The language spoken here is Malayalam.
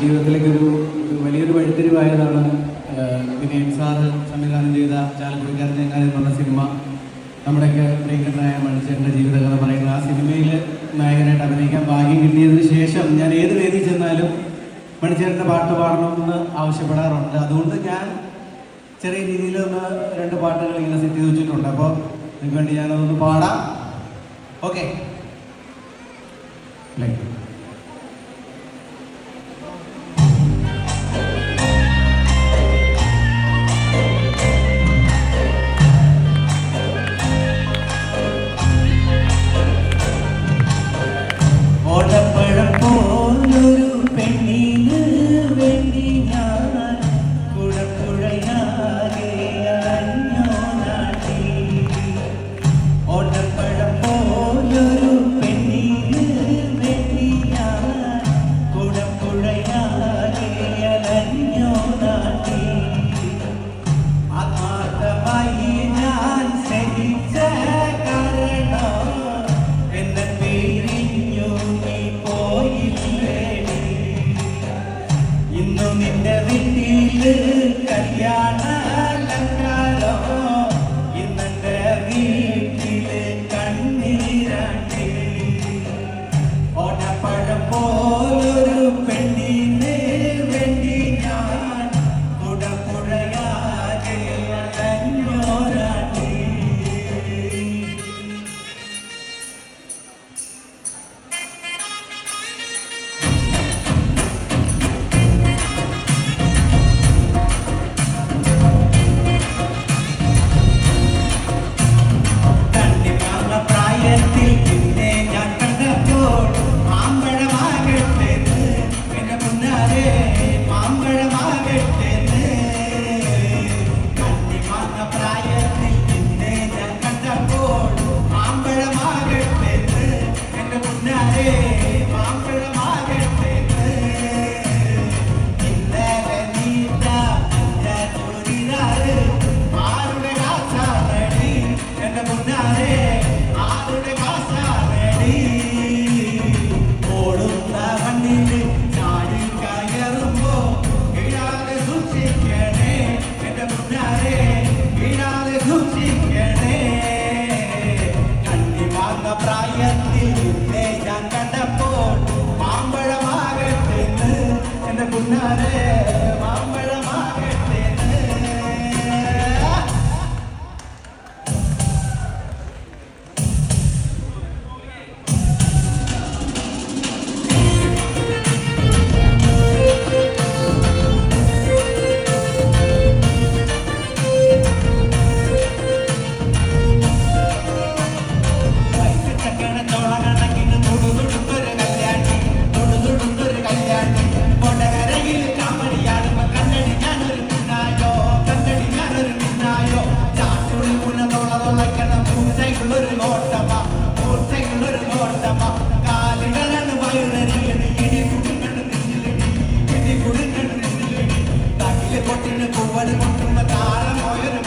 ജീവിതത്തിലേക്ക് ഒരു വലിയൊരു വഴിത്തിരിവായതാണ് വിനയൻ സാറ് സംവിധാനം ചെയ്ത ചാലക്കുടിക്കാരൻ ചെങ്ങാതി എന്ന് പറഞ്ഞ സിനിമ. നമ്മുടെയൊക്കെ പ്രിയങ്കരനായ മണിച്ചേട്ടൻ്റെ ജീവിതകഥ പറയുന്ന ആ സിനിമയിൽ നായകനായിട്ട് അഭിനയിക്കാൻ ഭാഗ്യം കിട്ടിയതിന് ശേഷം ഞാൻ ഏത് വേദി ചെന്നാലും മണിച്ചേട്ടൻ്റെ പാട്ട് പാടണമെന്ന് ആവശ്യപ്പെടാറുണ്ട്. അതുകൊണ്ട് ഞാൻ ചെറിയ രീതിയിൽ ഒന്ന് 2 പാട്ടുകൾ ഇങ്ങനെ സെറ്റ് ചെയ്ത് വെച്ചിട്ടുണ്ട്. അപ്പോൾ നിങ്ങൾക്ക് വേണ്ടി ഞാനതൊന്ന് പാടാം. ഓക്കെ, നിന്റെ വീട്ടില് കല്യാണ ലങ്കാലോ, ഇന്നെന്റെ വീട്ടില് കണ്ണീരാട്ടി. ഓണപ്പഴം പോലൊരു പെണ്ണിന് വേണ്ടി ഞാൻ കുടപ്പുഴയാകെ അലഞ്ഞോരാട്ടി. കൊട്ടിന് പൂവൽ കൊട്ടുന്ന താരം പോയൊരു